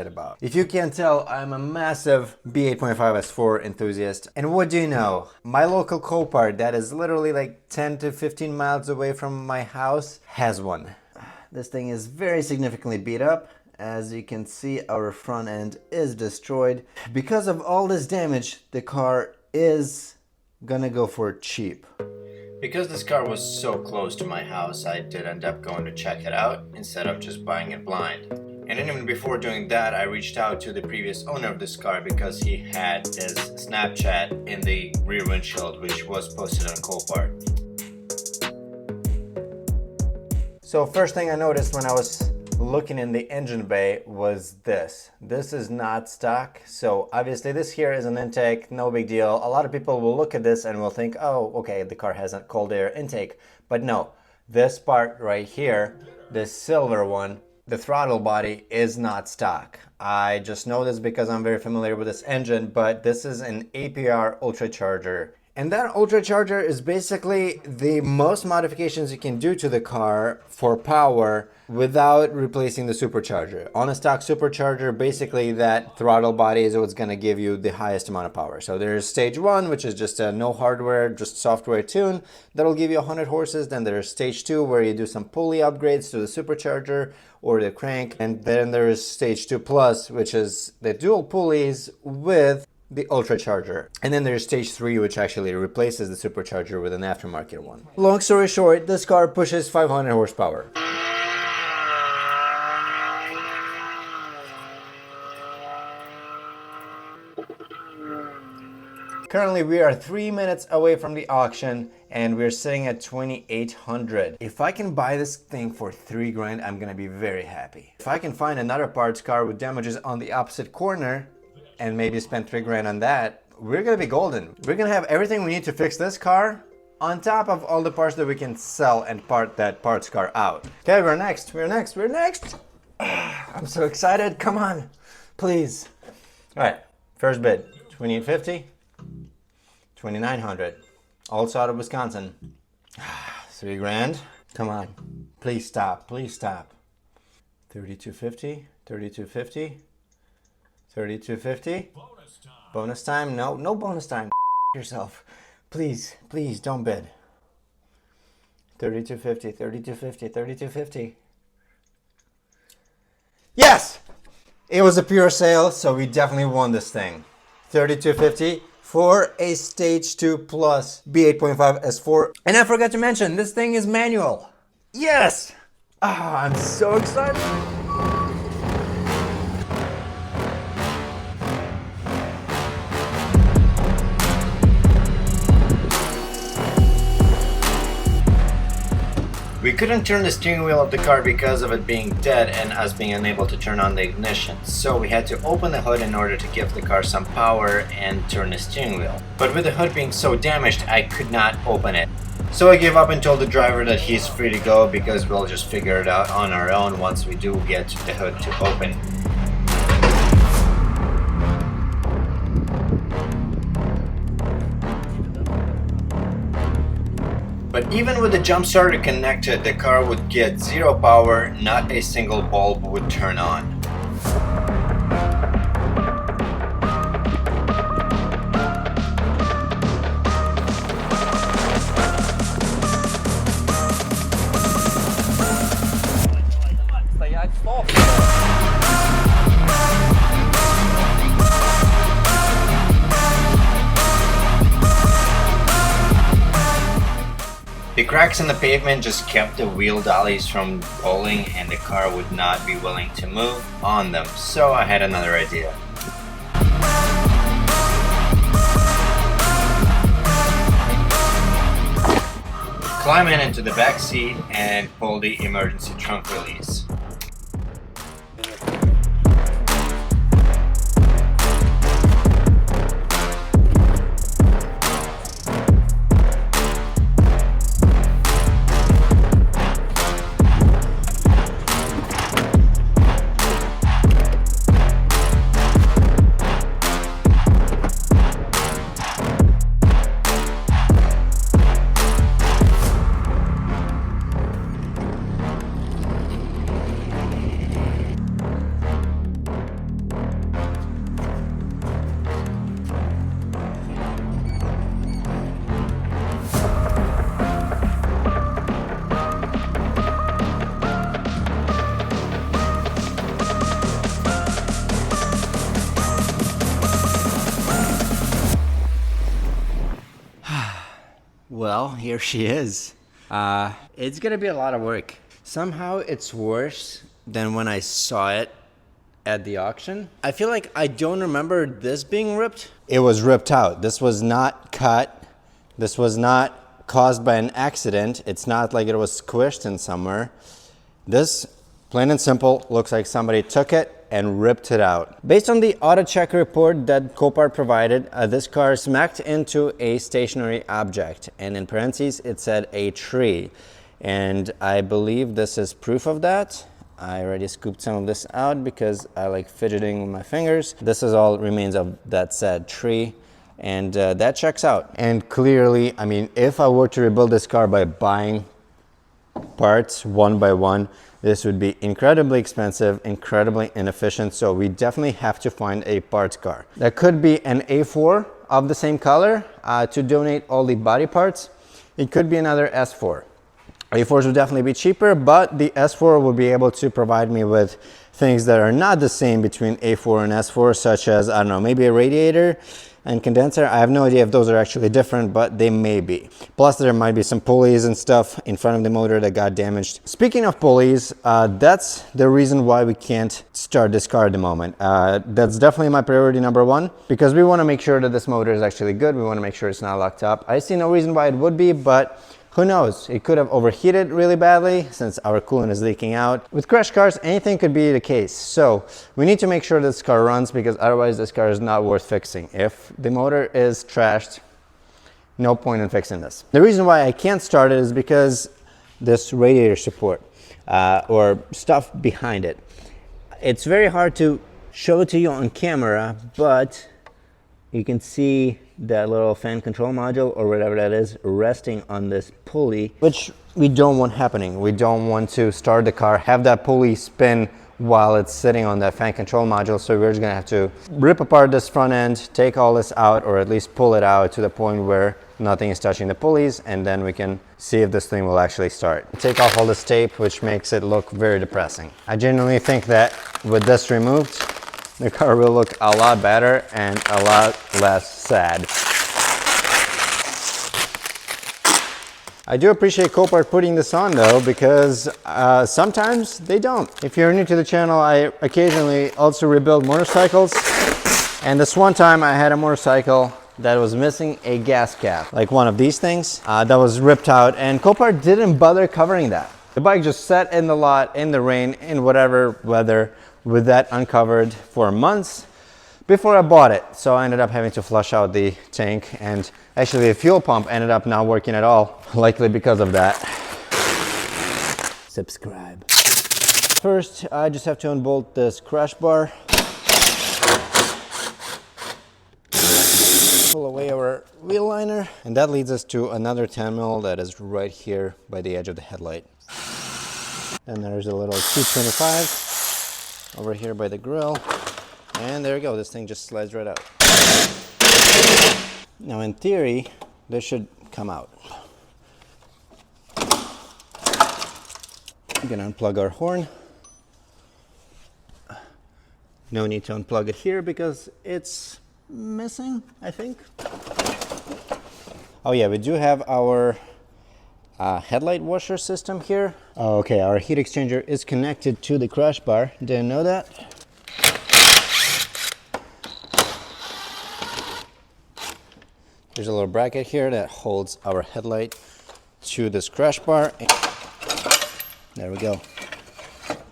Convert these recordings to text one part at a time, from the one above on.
about. If you can't tell, I'm a massive B8.5 S4 enthusiast. And what do you know? My local Copart that is literally like 10 to 15 miles away from my house has one. This thing is very significantly beat up. As you can see, our front end is destroyed. Because of all this damage, the car is gonna go for cheap. Because this car was so close to my house, I did end up going to check it out instead of just buying it blind. And even before doing that, I reached out to the previous owner of this car because he had his Snapchat in the rear windshield, which was posted on Copart. So first thing I noticed when I was looking in the engine bay was this. This is not stock. So obviously this here is an intake, no big deal. A lot of people will look at this and will think, oh, okay, the car has a cold air intake. But no, this part right here, this silver one, the throttle body is not stock. I just know this because I'm very familiar with this engine, but this is an APR ultracharger. And that ultracharger is basically the most modifications you can do to the car for power without replacing the supercharger. On a stock supercharger, basically that throttle body is what's going to give you the highest amount of power. So there's stage 1, which is just a no hardware, just software tune. That'll give you 100 horses. Then there's stage 2, where you do some pulley upgrades to the supercharger or the crank. And then there's stage 2 plus, which is the dual pulleys with the ultracharger. And then there's stage 3, which actually replaces the supercharger with an aftermarket one. Long story short, this car pushes 500 horsepower. Currently we are 3 minutes away from the auction and we're sitting at 2,800. If I can buy this thing for 3 grand, I'm gonna be very happy. If I can find another parts car with damages on the opposite corner and maybe spend 3 grand on that, we're gonna be golden. We're gonna have everything we need to fix this car on top of all the parts that we can sell and part that parts car out. Okay, we're next. I'm so excited, come on, please. All right, first bid, 2,850. 2,900. Also out of Wisconsin. 3 grand. Come on. Please stop. 3,250. 3,250. 3,250. Bonus time. No bonus time. Yourself. Please don't bid. 3,250. 3,250. 3,250. Yes! It was a pure sale, so we definitely won this thing. 3,250. For a stage 2 plus B8.5 S4. And I forgot to mention, this thing is manual. Yes! I'm so excited. We couldn't turn the steering wheel of the car because of it being dead and us being unable to turn on the ignition, so we had to open the hood in order to give the car some power and turn the steering wheel. But with the hood being so damaged, I could not open it. So I gave up and told the driver that he's free to go because we'll just figure it out on our own once we do get the hood to open. But even with the jump starter connected, the car would get 0 power, not a single bulb would turn on. The cracks in the pavement just kept the wheel dollies from rolling and the car would not be willing to move on them, so I had another idea. Climb into the back seat and pull the emergency trunk release. well, here she is. It's gonna be a lot of work. Somehow it's worse than when I saw it at the auction. I feel like I don't remember this being ripped. It was ripped out. This was not cut. This was not caused by an accident. It's not like it was squished in somewhere. This, plain and simple, looks like somebody took it and ripped it out. Based on the auto check report that Copart provided, this car smacked into a stationary object, and in parentheses it said a tree, and I believe this is proof of that. I already scooped some of this out because I like fidgeting with my fingers. This is all remains of that said tree, and that checks out. And clearly, I mean, if I were to rebuild this car by buying parts one by one, this would be incredibly expensive, incredibly inefficient, so we definitely have to find a parts car. That could be an A4 of the same color to donate all the body parts. It could be another S4. A4s would definitely be cheaper, but the S4 will be able to provide me with things that are not the same between A4 and S4, such as, I don't know, maybe a radiator and condenser. I have no idea if those are actually different, but they may be. Plus, there might be some pulleys and stuff in front of the motor that got damaged. Speaking of pulleys, that's the reason why we can't start this car at the moment. That's definitely my priority number one, because we want to make sure that this motor is actually good. We want to make sure it's not locked up. I see no reason why it would be, but who knows? It could have overheated really badly since our coolant is leaking out. With crash cars, anything could be the case. So we need to make sure this car runs, because otherwise this car is not worth fixing. If the motor is trashed, no point in fixing this. The reason why I can't start it is because this radiator support or stuff behind it. It's very hard to show it to you on camera, but you can see that little fan control module or whatever that is resting on this pulley, which we don't want happening. We don't want to start the car, have that pulley spin while it's sitting on that fan control module. So we're just gonna have to rip apart this front end, take all this out, or at least pull it out to the point where nothing is touching the pulleys, and then we can see if this thing will actually start. Take off all this tape, which makes it look very depressing. I genuinely think that with this removed, the car will look a lot better and a lot less sad. I do appreciate Copart putting this on though, because sometimes they don't. If you're new to the channel, I occasionally also rebuild motorcycles. And this one time I had a motorcycle that was missing a gas cap, like one of these things that was ripped out, and Copart didn't bother covering that. The bike just sat in the lot, in the rain, in whatever weather, with that uncovered for months before I bought it. So I ended up having to flush out the tank, and actually the fuel pump ended up not working at all, likely because of that. Subscribe. First, I just have to unbolt this crash bar. Pull away our wheel liner, and that leads us to another 10mm that is right here by the edge of the headlight. And there's a little 225 over here by the grill, and there you go, this thing just slides right out. Now in theory this should come out. I'm gonna unplug our horn. No need to unplug it here because it's missing, I think. Oh yeah, we do have our headlight washer system here. Oh, okay, our heat exchanger is connected to the crash bar. Didn't know that. There's a little bracket here that holds our headlight to this crash bar. There we go.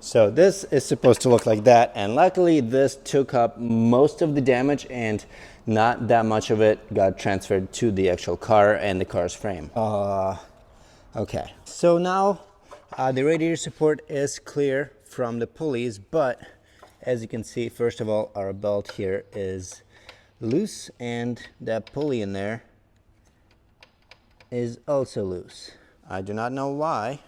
So this is supposed to look like that, and luckily this took up most of the damage and not that much of it got transferred to the actual car and the car's frame. Okay, so now the radiator support is clear from the pulleys, but as you can see, first of all, our belt here is loose, and that pulley in there is also loose. I do not know why,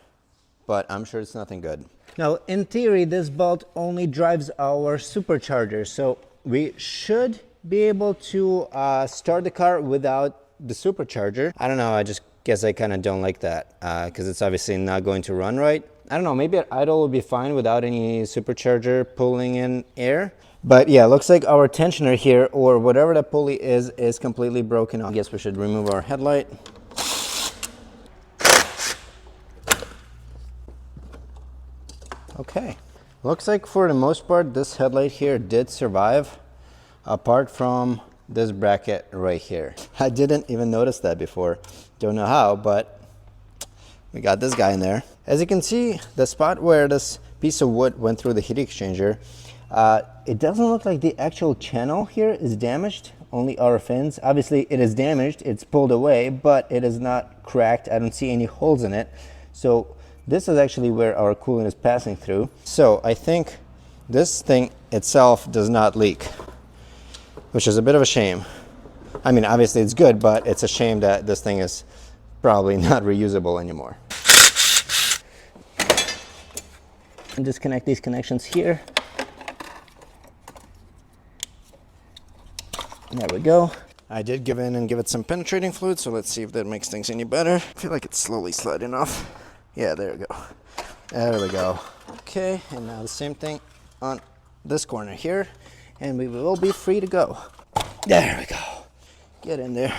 but I'm sure it's nothing good. Now, in theory, this belt only drives our supercharger, so we should be able to start the car without the supercharger. I don't know, I just guess I kind of don't like that because it's obviously not going to run right. I don't know, maybe at idle will be fine without any supercharger pulling in air. But yeah, looks like our tensioner here, or whatever that pulley is completely broken off. I guess we should remove our headlight. Okay. Looks like for the most part, this headlight here did survive, apart from this bracket right here. I didn't even notice that before. Don't know how, but we got this guy in there. As you can see, the spot where this piece of wood went through the heat exchanger, it doesn't look like the actual channel here is damaged, only our fins. Obviously it is damaged, it's pulled away, but it is not cracked. I don't see any holes in it. So this is actually where our coolant is passing through. So I think this thing itself does not leak, which is a bit of a shame. I mean, obviously it's good, but it's a shame that this thing is probably not reusable anymore. And disconnect these connections here. There we go. I did give in and give it some penetrating fluid, so let's see if that makes things any better. I feel like it's slowly sliding off. Yeah, there we go. There we go. Okay, and now the same thing on this corner here, and we will be free to go. There we go. Get in there.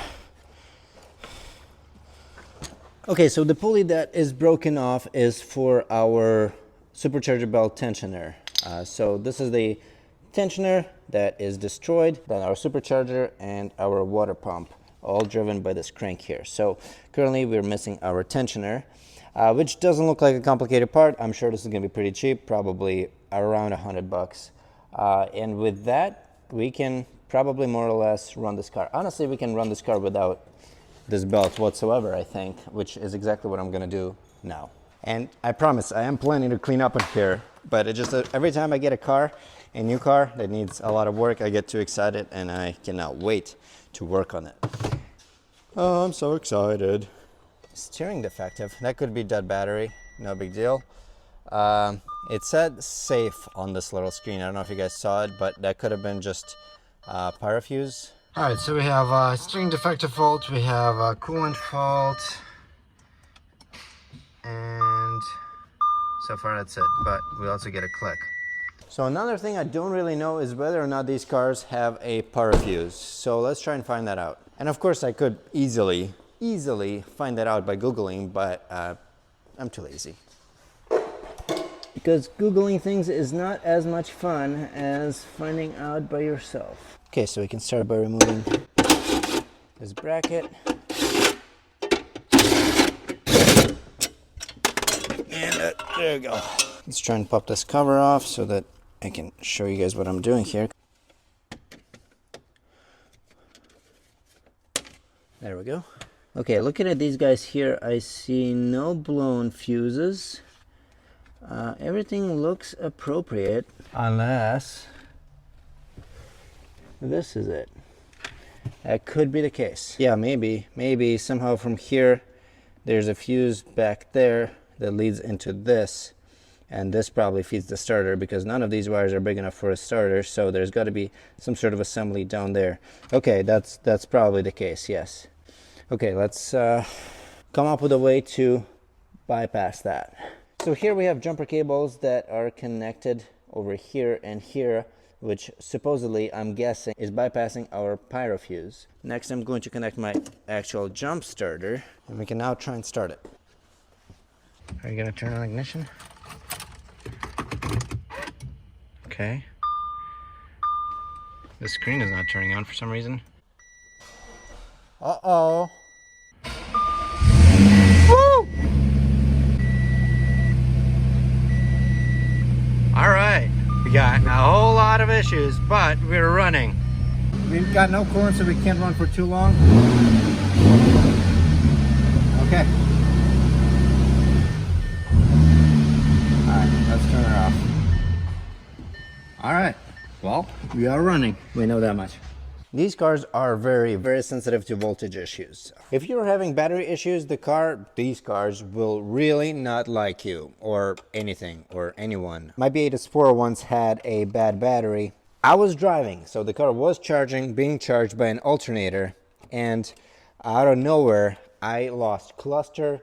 Okay, so the pulley that is broken off is for our supercharger belt tensioner. So this is the tensioner that is destroyed, then our supercharger and our water pump, all driven by this crank here. So currently we're missing our tensioner, which doesn't look like a complicated part. I'm sure this is gonna be pretty cheap, probably around $100. And with that, we can probably more or less run this car. Honestly, we can run this car without this belt whatsoever, I think, which is exactly what I'm gonna do now. And I promise, I am planning to clean up in here, but it just, every time I get a new car that needs a lot of work, I get too excited and I cannot wait to work on it. Oh, I'm so excited. Steering defective, that could be dead battery, no big deal. It said safe on this little screen. I don't know if you guys saw it, but that could have been just pyro-fuse. All right, so we have steering defective fault, we have a coolant fault, and so far that's it, but we also get a click. So another thing I don't really know is whether or not these cars have a pyro-fuse. So let's try and find that out. And of course I could easily find that out by Googling, but I'm too lazy. Because Googling things is not as much fun as finding out by yourself. Okay, so we can start by removing this bracket. And there we go. Let's try and pop this cover off so that I can show you guys what I'm doing here. There we go. Okay, looking at these guys here, I see no blown fuses. Everything looks appropriate, unless this is it. That could be the case. Yeah, maybe somehow from here there's a fuse back there that leads into this, and this probably feeds the starter, because none of these wires are big enough for a starter, so there's got to be some sort of assembly down there. Okay, that's probably the case, yes. Okay, let's come up with a way to bypass that. So here we have jumper cables that are connected over here and here, which supposedly, I'm guessing, is bypassing our pyro fuse. Next, I'm going to connect my actual jump starter, and we can now try and start it. Are you gonna turn on ignition? Okay. The screen is not turning on for some reason. Uh-oh. Woo! All right, we got a whole lot of issues, but we're running. We've got no coolant, so we can't run for too long. Okay. All right, let's turn her off. All right, well, we are running. We know that much. These cars are very, very sensitive to voltage issues. If you're having battery issues, these cars will really not like you or anything or anyone. My B8.5 once had a bad battery. I was driving, so the car was being charged by an alternator, and out of nowhere, I lost cluster.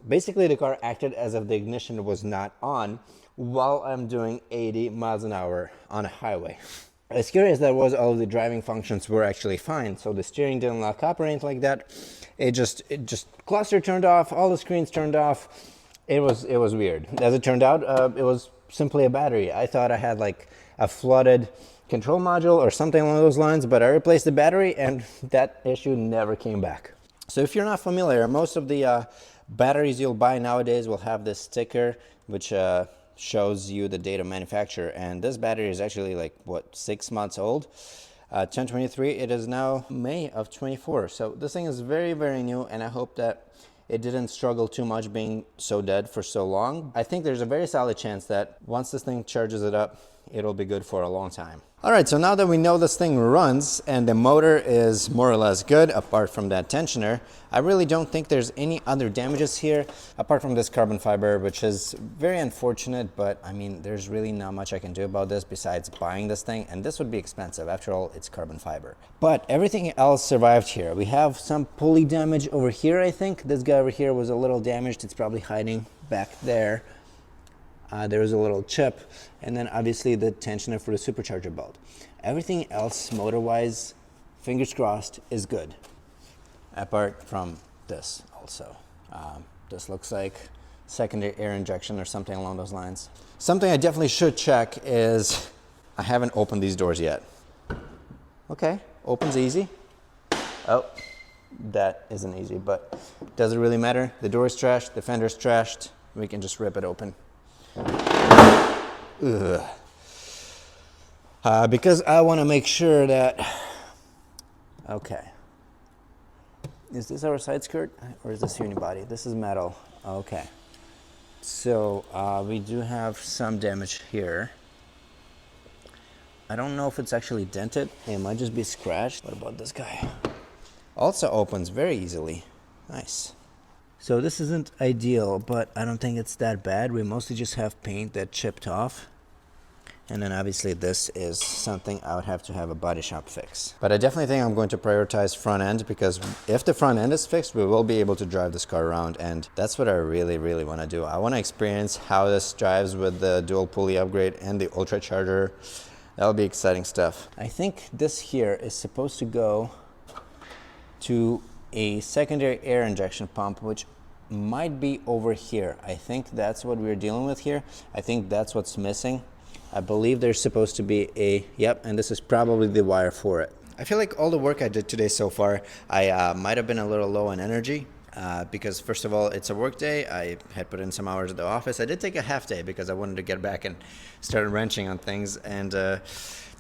Basically the car acted as if the ignition was not on while I'm doing 80 miles an hour on a highway. As scary as that was, all of the driving functions were actually fine. So the steering didn't lock up or anything like that. It just cluster turned off, all the screens turned off. It was weird. As it turned out, it was simply a battery. I thought I had like a flooded control module or something along those lines, but I replaced the battery and that issue never came back. So if you're not familiar, most of the batteries you'll buy nowadays will have this sticker which shows you the date of manufacture, and this battery is actually like what, 6 months old. 1023, it is now May of 24, so this thing is very, very new, and I hope that it didn't struggle too much being so dead for so long. I think there's a very solid chance that once this thing charges it up, it'll be good for a long time. All right, so now that we know this thing runs and the motor is more or less good, apart from that tensioner, I really don't think there's any other damages here, apart from this carbon fiber, which is very unfortunate, but I mean, there's really not much I can do about this besides buying this thing, and this would be expensive. After all, it's carbon fiber. But everything else survived here. We have some pulley damage over here, I think. This guy over here was a little damaged. It's probably hiding back there. There was a little chip, and then obviously the tensioner for the supercharger belt. Everything else, motor-wise, fingers crossed, is good. Apart from this also. This looks like secondary air injection or something along those lines. Something I definitely should check is I haven't opened these doors yet. Okay, opens easy. Oh, that isn't easy, but does it really matter? The door is trashed, the fender's trashed. We can just rip it open. Because I want to make sure that, okay, is this our side skirt or is this unibody? This is metal. Okay, so we do have some damage here. I don't know if it's actually dented. It might just be scratched. What about this guy? Also opens very easily. Nice. So this isn't ideal, but I don't think it's that bad. We mostly just have paint that chipped off. And then obviously this is something I would have to have a body shop fix. But I definitely think I'm going to prioritize front end, because if the front end is fixed, we will be able to drive this car around, and that's what I really, really want to do. I want to experience how this drives with the dual pulley upgrade and the ultra charger. That'll be exciting stuff. I think this here is supposed to go to a secondary air injection pump, which might be over here. I think that's what we're dealing with here. I think that's what's missing. I believe there's supposed to be a, yep, and this is probably the wire for it. I feel like all the work I did today so far, I might have been a little low on energy because first of all, it's a work day. I had put in some hours at the office. I did take a half day because I wanted to get back and start wrenching on things, and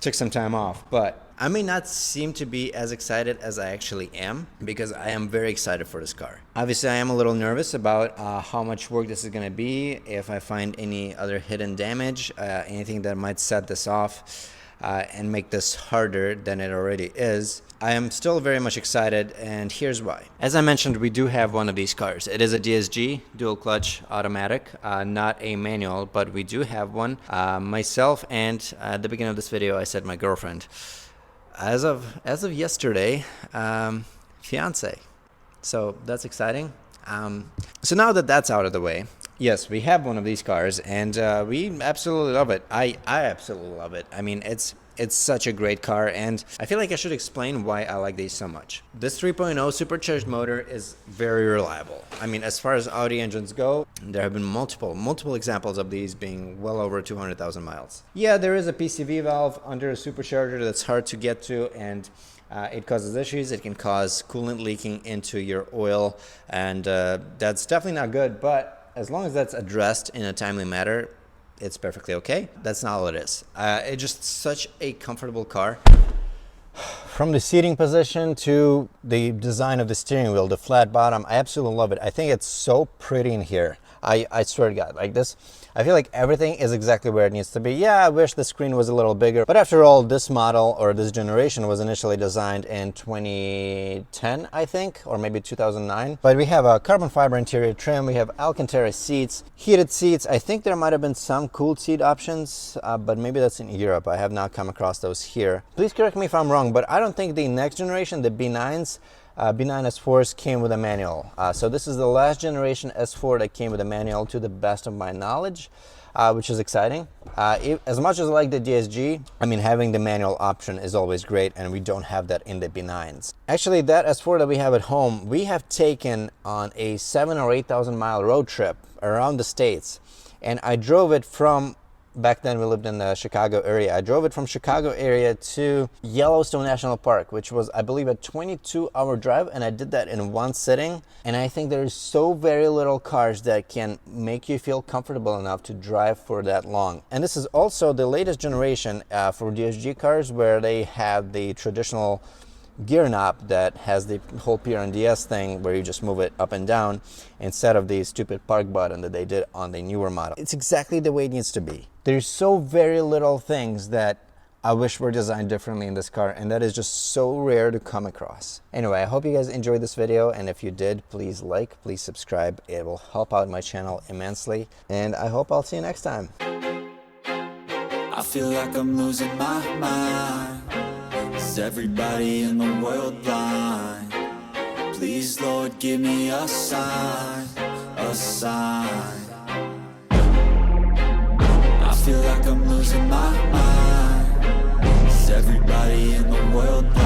took some time off. But I may not seem to be as excited as I actually am, because I am very excited for this car. Obviously, I am a little nervous about how much work this is going to be, if I find any other hidden damage, anything that might set this off and make this harder than it already is. I am still very much excited, and here's why. As I mentioned, we do have one of these cars. It is a DSG, dual clutch automatic, not a manual, but we do have one. Myself, and at the beginning of this video, I said my girlfriend. As of yesterday, fiance. So that's exciting. So now that that's out of the way, yes, we have one of these cars, and we absolutely love it. I absolutely love it. I mean, it's such a great car, and I feel like I should explain why I like these so much. This 3.0 supercharged motor is very reliable. I mean, as far as Audi engines go, there have been multiple examples of these being well over 200,000 miles. Yeah, there is a PCV valve under a supercharger that's hard to get to, and it causes issues. It can cause coolant leaking into your oil, and that's definitely not good, but as long as that's addressed in a timely manner, it's perfectly okay. That's not all it is. It's just such a comfortable car. From the seating position to the design of the steering wheel, the flat bottom, I absolutely love it. I think it's so pretty in here. I swear to God, like this, I feel like everything is exactly where it needs to be. Yeah, I wish the screen was a little bigger, but after all, this model or this generation was initially designed in 2010, I think, or maybe 2009. But we have a carbon fiber interior trim, we have Alcantara seats, heated seats. I think there might have been some cooled seat options, but maybe that's in Europe. I have not come across those here. Please correct me if I'm wrong, but I don't think the next generation, the B9s, B9 S4s came with a manual. So this is the last generation S4 that came with a manual, to the best of my knowledge, which is exciting. As much as I like the DSG, I mean, having the manual option is always great, and we don't have that in the B9s. Actually, that S4 that we have at home, we have taken on a 7,000 or 8,000 mile road trip around the States. And I drove it from, back then we lived in the Chicago area. I drove it from Chicago area to Yellowstone National Park, which was, I believe, a 22-hour drive, and I did that in one sitting. And I think there's so very little cars that can make you feel comfortable enough to drive for that long. And this is also the latest generation for DSG cars, where they have the traditional gear knob that has the whole PRNDS thing where you just move it up and down instead of the stupid park button that they did on the newer model. It's exactly the way it needs to be. There's so very little things that I wish were designed differently in this car, and that is just so rare to come across. Anyway, I hope you guys enjoyed this video, and if you did, please like, please subscribe. It will help out my channel immensely, and I hope I'll see you next time. I feel like I'm losing my mind. Is everybody in the world blind? Please, Lord, give me a sign, a sign. I feel like I'm losing my mind. Is everybody in the world blind?